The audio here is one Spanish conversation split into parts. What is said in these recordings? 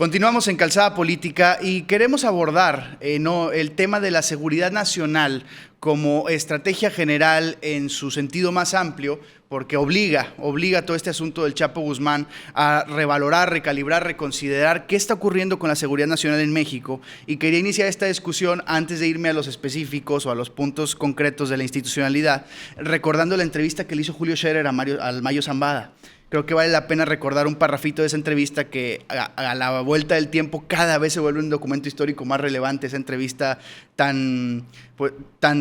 Continuamos en Calzada Política y queremos abordar el tema de la seguridad nacional como estrategia general en su sentido más amplio, porque obliga todo este asunto del Chapo Guzmán a revalorar, recalibrar, reconsiderar qué está ocurriendo con la seguridad nacional en México. Y quería iniciar esta discusión antes de irme a los específicos o a los puntos concretos de la institucionalidad, recordando la entrevista que le hizo Julio Scherer al Mayo Zambada. Creo que vale la pena recordar un parrafito de esa entrevista que a la vuelta del tiempo cada vez se vuelve un documento histórico más relevante, esa entrevista tan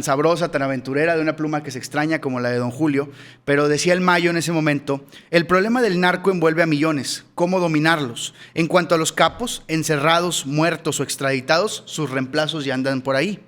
sabrosa, tan aventurera, de una pluma que se extraña como la de don Julio. Pero decía el Mayo en ese momento: el problema del narco envuelve a millones, ¿cómo dominarlos? En cuanto a los capos, encerrados, muertos o extraditados, sus reemplazos ya andan por ahí.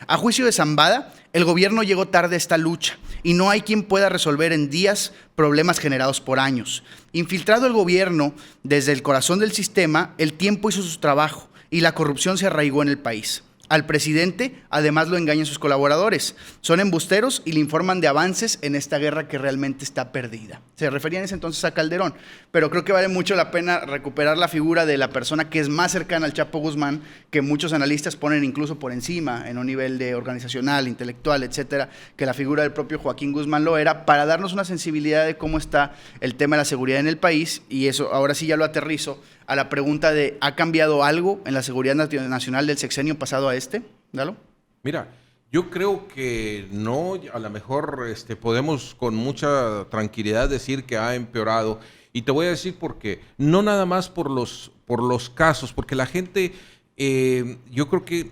A juicio de Zambada, el gobierno llegó tarde a esta lucha y no hay quien pueda resolver en días problemas generados por años. Infiltrado el gobierno desde el corazón del sistema, el tiempo hizo su trabajo y la corrupción se arraigó en el país. Al presidente, además, lo engañan sus colaboradores. Son embusteros y le informan de avances en esta guerra que realmente está perdida. Se referían en ese entonces a Calderón, pero creo que vale mucho la pena recuperar la figura de la persona que es más cercana al Chapo Guzmán, que muchos analistas ponen incluso por encima en un nivel de organizacional, intelectual, etcétera, que la figura del propio Joaquín Guzmán lo era, para darnos una sensibilidad de cómo está el tema de la seguridad en el país. Y eso ahora sí ya lo aterrizo a la pregunta de: ¿ha cambiado algo en la seguridad nacional del sexenio pasado a este? ¿Dalo? Mira, yo creo que no, a lo mejor podemos con mucha tranquilidad decir que ha empeorado. Y te voy a decir por qué. No nada más por los casos, porque la gente, yo creo que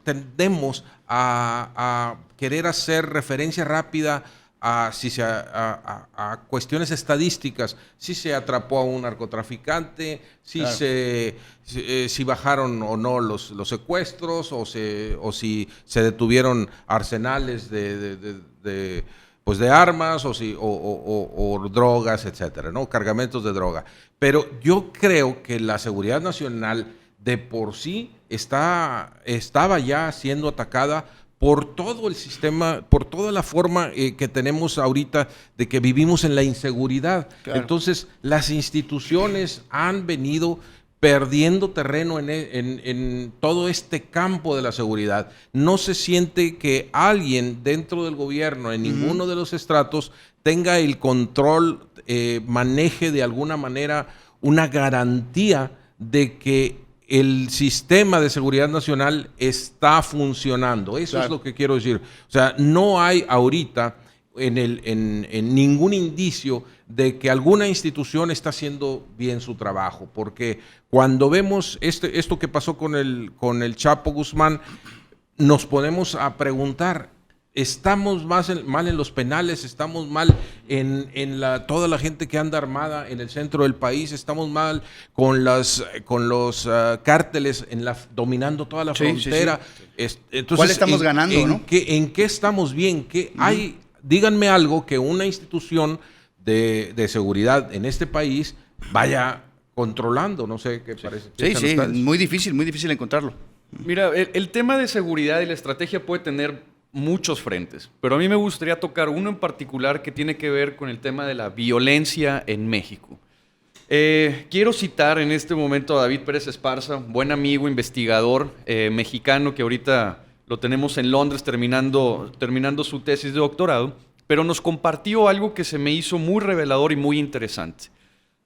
tendemos a querer hacer referencia rápida a cuestiones estadísticas, si se atrapó a un narcotraficante, claro, si bajaron o no los secuestros, o si se detuvieron arsenales de armas, o drogas, etcétera, ¿no? Cargamentos de droga. Pero yo creo que la seguridad nacional de por sí estaba ya siendo atacada por todo el sistema, por toda la forma que tenemos ahorita de que vivimos en la inseguridad. Claro. Entonces, las instituciones han venido perdiendo terreno en todo este campo de la seguridad. No se siente que alguien dentro del gobierno, en ninguno de los estratos, tenga el control, maneje de alguna manera una garantía de que el sistema de seguridad nacional está funcionando. Eso claro, es lo que quiero decir. O sea, no hay ahorita en ningún indicio de que alguna institución está haciendo bien su trabajo, porque cuando vemos esto que pasó con el Chapo Guzmán, nos ponemos a preguntar: ¿estamos mal en los penales? ¿Estamos mal en toda la gente que anda armada en el centro del país? ¿Estamos mal con los cárteles dominando toda la frontera? Sí. Entonces, ¿cuál estamos ganando? ¿En qué estamos bien? Hay? Díganme algo que una institución de seguridad en este país vaya controlando. No sé qué parece. Sí, muy difícil encontrarlo. Mira, el tema de seguridad y la estrategia puede tener muchos frentes, pero a mí me gustaría tocar uno en particular que tiene que ver con el tema de la violencia en México. Quiero citar en este momento a David Pérez Esparza, buen amigo, investigador mexicano, que ahorita lo tenemos en Londres terminando su tesis de doctorado, pero nos compartió algo que se me hizo muy revelador y muy interesante.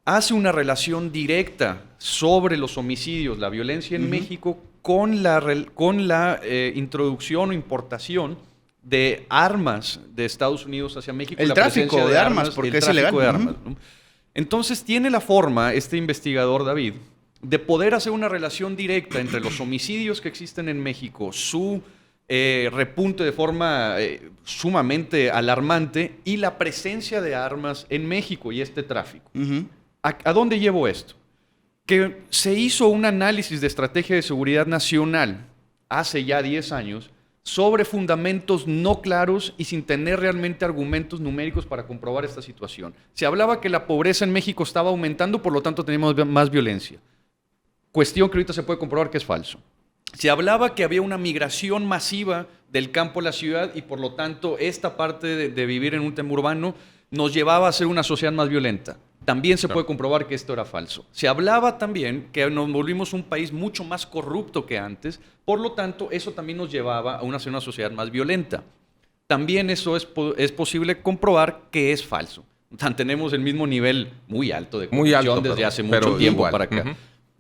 Hace una relación directa sobre los homicidios, la violencia en México, con la introducción o importación de armas de Estados Unidos hacia México. El tráfico de armas, porque es ilegal. ¿No? Entonces tiene la forma, este investigador David, de poder hacer una relación directa entre los homicidios que existen en México, su repunte de forma sumamente alarmante, y la presencia de armas en México y este tráfico. ¿A dónde llevo esto? Que se hizo un análisis de estrategia de seguridad nacional hace ya 10 años sobre fundamentos no claros y sin tener realmente argumentos numéricos para comprobar esta situación. Se hablaba que la pobreza en México estaba aumentando, por lo tanto teníamos más violencia. Cuestión que ahorita se puede comprobar que es falso. Se hablaba que había una migración masiva del campo a la ciudad y por lo tanto esta parte de vivir en un tema urbano nos llevaba a ser una sociedad más violenta. También se puede comprobar que esto era falso. Se hablaba también que nos volvimos un país mucho más corrupto que antes, por lo tanto, eso también nos llevaba a una sociedad más violenta. También eso es posible comprobar que es falso. Tenemos el mismo nivel muy alto de corrupción desde hace mucho tiempo para acá.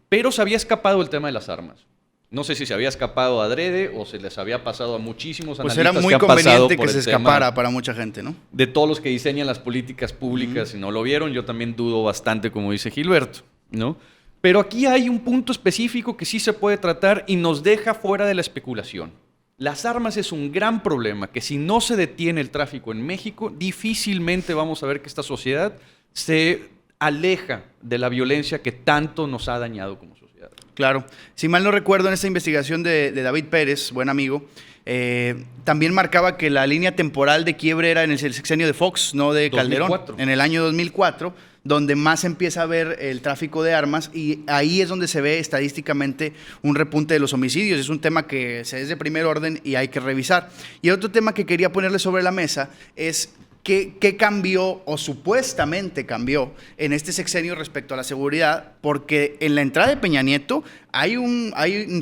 Pero se había escapado el tema de las armas. No sé si se había escapado adrede o se les había pasado a muchísimos analistas pues era muy que han pasado conveniente por que se el tema escapara para mucha gente, ¿no? de todos los que diseñan las políticas públicas. Si no lo vieron, yo también dudo bastante, como dice Gilberto, ¿no? Pero aquí hay un punto específico que sí se puede tratar y nos deja fuera de la especulación. Las armas es un gran problema que si no se detiene el tráfico en México, difícilmente vamos a ver que esta sociedad se aleja de la violencia que tanto nos ha dañado como sociedad. Claro. Si mal no recuerdo, en esta investigación de David Pérez, buen amigo, también marcaba que la línea temporal de quiebre era en el sexenio de Fox, no de 2004. Calderón. En el año 2004, donde más empieza a ver el tráfico de armas y ahí es donde se ve estadísticamente un repunte de los homicidios. Es un tema que es de primer orden y hay que revisar. Y otro tema que quería ponerle sobre la mesa es ¿qué cambió o supuestamente cambió en este sexenio respecto a la seguridad? Porque en la entrada de Peña Nieto hay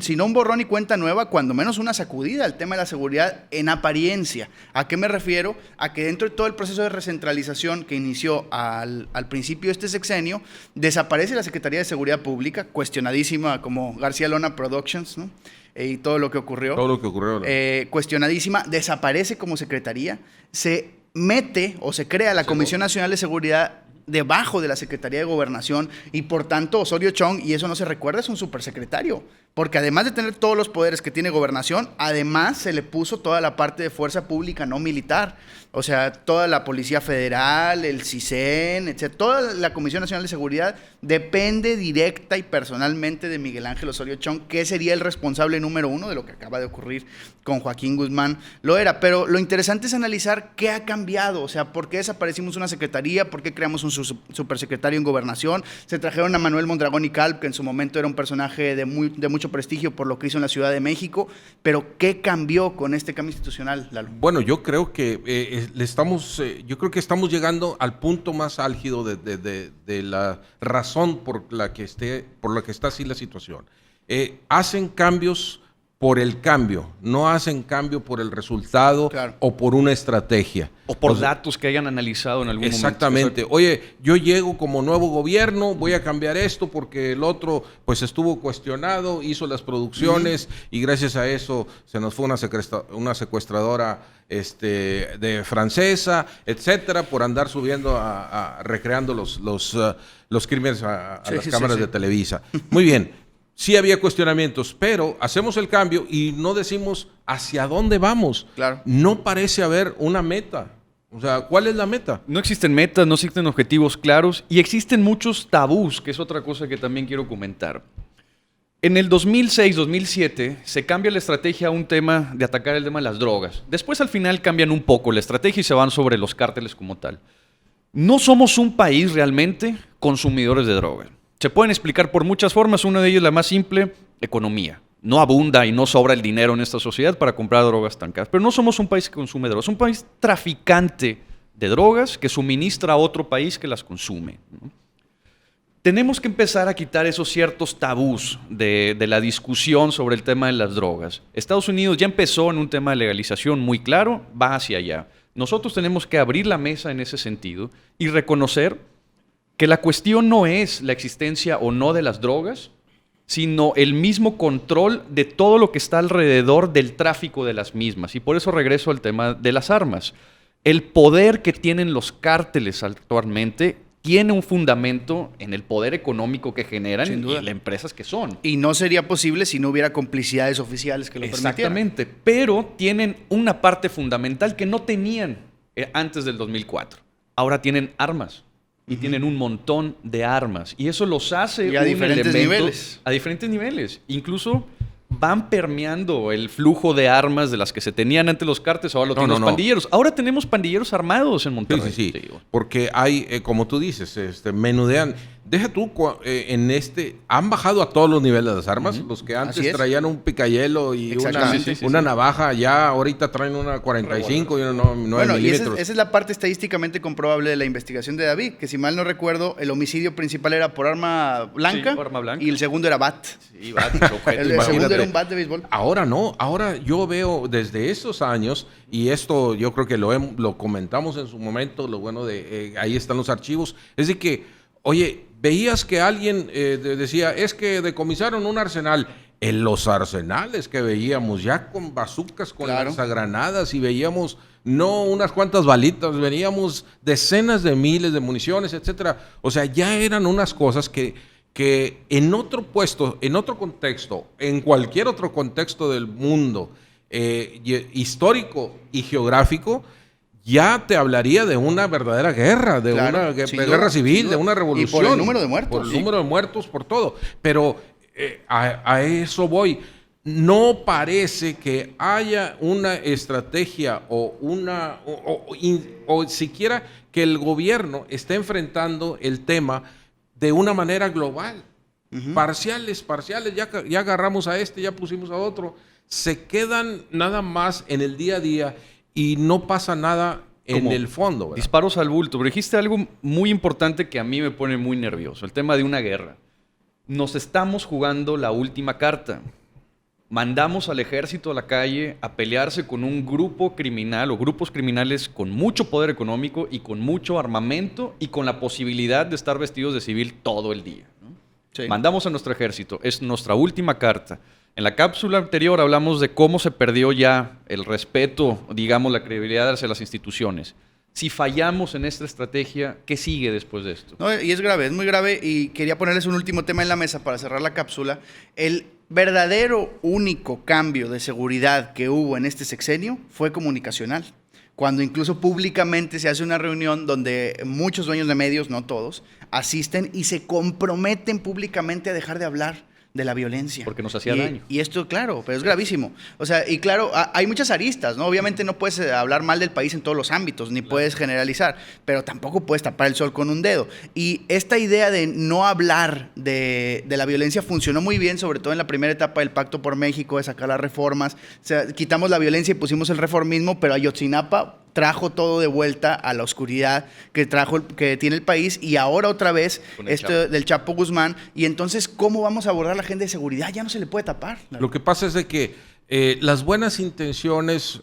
si no un borrón y cuenta nueva, cuando menos una sacudida al tema de la seguridad en apariencia. ¿A qué me refiero? A que dentro de todo el proceso de recentralización que inició al principio de este sexenio, desaparece la Secretaría de Seguridad Pública, cuestionadísima como García Lona Productions, ¿no? Y todo lo que ocurrió. Todo lo que ocurrió. Cuestionadísima, desaparece como secretaría, se mete o se crea la Comisión Nacional de Seguridad debajo de la Secretaría de Gobernación y por tanto Osorio Chong, y eso no se recuerda, es un supersecretario, porque además de tener todos los poderes que tiene Gobernación, además se le puso toda la parte de fuerza pública no militar, o sea, toda la Policía Federal, el CISEN, etc. Toda la Comisión Nacional de Seguridad depende directa y personalmente de Miguel Ángel Osorio Chong, que sería el responsable número uno de lo que acaba de ocurrir con Joaquín Guzmán. Lo era, pero lo interesante es analizar qué ha cambiado, o sea, por qué desaparecimos una secretaría, por qué creamos un supersecretario en Gobernación, se trajeron a Manuel Mondragón y Calp, que en su momento era un personaje de mucho prestigio por lo que hizo en la Ciudad de México, pero ¿qué cambió con este cambio institucional, Lalo? Bueno, yo creo que yo creo que estamos llegando al punto más álgido de la razón por la que está así la situación. Hacen cambios por el cambio, no hacen cambio por el resultado o por una estrategia. O por datos que hayan analizado en algún momento. Exactamente. Oye, yo llego como nuevo gobierno, voy a cambiar esto porque el otro pues estuvo cuestionado, hizo las producciones y gracias a eso se nos fue una secuestradora de francesa, etcétera, por andar subiendo recreando los crímenes a las cámaras de Televisa. Muy bien. Sí había cuestionamientos, pero hacemos el cambio y no decimos hacia dónde vamos. Claro. No parece haber una meta. O sea, ¿cuál es la meta? No existen metas, no existen objetivos claros y existen muchos tabús, que es otra cosa que también quiero comentar. En el 2006-2007 se cambia la estrategia a un tema de atacar el tema de las drogas. Después al final cambian un poco la estrategia y se van sobre los cárteles como tal. No somos un país realmente consumidores de drogas. Se pueden explicar por muchas formas, una de ellas la más simple, economía. No abunda y no sobra el dinero en esta sociedad para comprar drogas tan caras. Pero no somos un país que consume drogas, es un país traficante de drogas que suministra a otro país que las consume, ¿no? Tenemos que empezar a quitar esos ciertos tabús de la discusión sobre el tema de las drogas. Estados Unidos ya empezó en un tema de legalización muy claro, va hacia allá. Nosotros tenemos que abrir la mesa en ese sentido y reconocer que la cuestión no es la existencia o no de las drogas, sino el mismo control de todo lo que está alrededor del tráfico de las mismas. Y por eso regreso al tema de las armas. El poder que tienen los cárteles actualmente tiene un fundamento en el poder económico que generan y las empresas que son. Y no sería posible si no hubiera complicidades oficiales que lo permitieran. Exactamente, pero tienen una parte fundamental que no tenían antes del 2004. Ahora tienen armas. Y tienen un montón de armas. Y eso los hace a diferentes niveles. A diferentes niveles. Incluso van permeando el flujo de armas de las que se tenían antes los cárteles. Ahora lo tienen los pandilleros. Ahora tenemos pandilleros armados en Monterrey. Sí. Porque hay, como tú dices, menudean. deja tú, han bajado a todos los niveles de las armas. Los que Así antes es. traían un picayelo y Exactamente. una navaja, ya ahorita traen una 45 y una 9 Bueno, y milímetros. esa es la parte estadísticamente comprobable de la investigación de David, que si mal no recuerdo, el homicidio principal era por arma blanca, Sí, arma blanca. y el segundo era bat. Sí, objeto, El Imagínate. segundo era un bat de béisbol. Ahora no, ahora yo veo desde esos años, y esto yo creo que lo comentamos en su momento, lo bueno de ahí están los archivos, es de que, oye, veías que alguien decía, es que decomisaron un arsenal. En los arsenales que veíamos, ya con bazucas, con Claro. lanzagranadas, y veíamos no unas cuantas balitas, veíamos decenas de miles de municiones, etcétera. O sea, ya eran unas cosas que en otro puesto, en otro contexto, en cualquier otro contexto del mundo, histórico y geográfico, ya te hablaría de una verdadera guerra, de Claro, una sin guerra duda, civil, sin duda. de una Y por revolución. el número de muertos. Por el Sí. número de muertos, por todo. Pero a eso voy. No parece que haya una estrategia o siquiera que el gobierno esté enfrentando el tema de una manera global. Parciales, ya agarramos a este, ya pusimos a otro. Se quedan nada más en el día a día y no pasa nada en Como el fondo, ¿verdad? Disparos al bulto. Pero dijiste algo muy importante que a mí me pone muy nervioso. El tema de una guerra. Nos estamos jugando la última carta. Mandamos al ejército a la calle a pelearse con un grupo criminal o grupos criminales con mucho poder económico y con mucho armamento y con la posibilidad de estar vestidos de civil todo el día, ¿no? Sí. Mandamos a nuestro ejército. Es nuestra última carta. En la cápsula anterior hablamos de cómo se perdió ya el respeto, digamos, la credibilidad hacia las instituciones. Si fallamos en esta estrategia, ¿qué sigue después de esto? No, y es grave, es muy grave, y quería ponerles un último tema en la mesa para cerrar la cápsula. El verdadero único cambio de seguridad que hubo en este sexenio fue comunicacional. Cuando incluso públicamente se hace una reunión donde muchos dueños de medios, no todos, asisten y se comprometen públicamente a dejar de hablar de la violencia. Porque nos hacía daño. Y esto, claro, pero es gravísimo. O sea, y claro, hay muchas aristas, ¿no? Obviamente no puedes hablar mal del país en todos los ámbitos, ni puedes generalizar, pero tampoco puedes tapar el sol con un dedo. Y esta idea de no hablar de la violencia funcionó muy bien, sobre todo en la primera etapa del Pacto por México, de sacar las reformas. O sea, quitamos la violencia y pusimos el reformismo, pero Ayotzinapa trajo todo de vuelta a la oscuridad que tiene el país, y ahora otra vez Con el esto Chapo. del Chapo Guzmán. Y entonces, ¿cómo vamos a abordar a la gente de seguridad? Ya no se le puede tapar. Lo que pasa es de que las buenas intenciones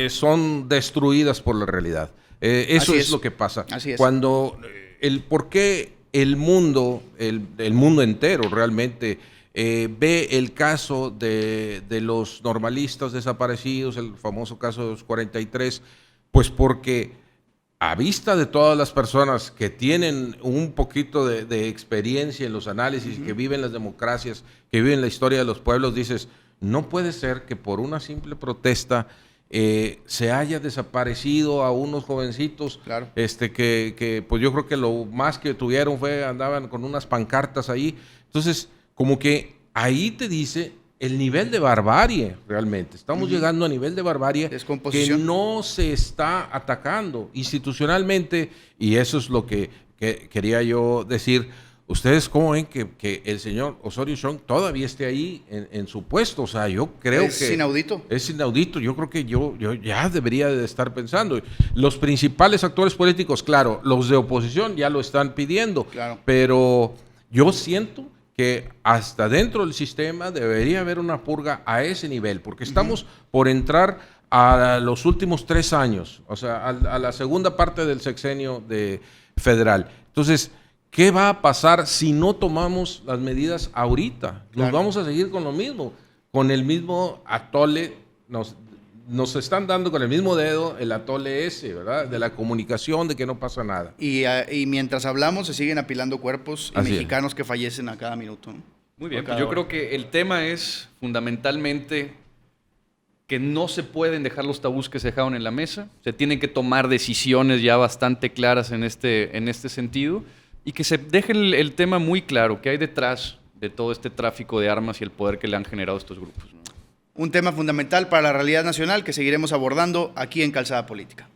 son destruidas por la realidad. Eso Así es es. lo que pasa. Así es. Cuando ¿por qué el mundo entero realmente ve el caso de los normalistas desaparecidos, el famoso caso de los 43? Pues porque a vista de todas las personas que tienen un poquito de experiencia en los análisis, que viven las democracias, que viven la historia de los pueblos, dices, no puede ser que por una simple protesta se haya desaparecido a unos jovencitos, Claro. que pues yo creo que lo más que tuvieron andaban con unas pancartas ahí. Entonces, como que ahí te dice el nivel de barbarie realmente. Estamos llegando a nivel de barbarie que Descomposición. no se está atacando institucionalmente, y eso es lo que quería yo decir. ¿Ustedes cómo ven que el señor Osorio Chong todavía esté ahí en su puesto? O sea, yo creo Es que... inaudito. Es inaudito. Yo creo que yo ya debería de estar pensando. Los principales actores políticos, claro, los de oposición ya lo están pidiendo. Claro. Pero yo siento que hasta dentro del sistema debería haber una purga a ese nivel, porque estamos por entrar a los últimos 3 años, o sea, a la segunda parte del sexenio federal. Entonces, ¿qué va a pasar si no tomamos las medidas ahorita? Nos Claro. vamos a seguir con lo mismo, con el mismo atole, nos están dando con el mismo dedo el atole ese, ¿verdad? De la comunicación, de que no pasa nada. Y mientras hablamos, se siguen apilando cuerpos y Así es. mexicanos que fallecen a cada minuto, ¿no? Muy bien, Por pues cada yo hora. creo que el tema es fundamentalmente que no se pueden dejar los tabús que se dejaron en la mesa, se tienen que tomar decisiones ya bastante claras en este sentido, y que se deje el tema muy claro, que hay detrás de todo este tráfico de armas y el poder que le han generado estos grupos, ¿no? Un tema fundamental para la realidad nacional que seguiremos abordando aquí en Calzada Política.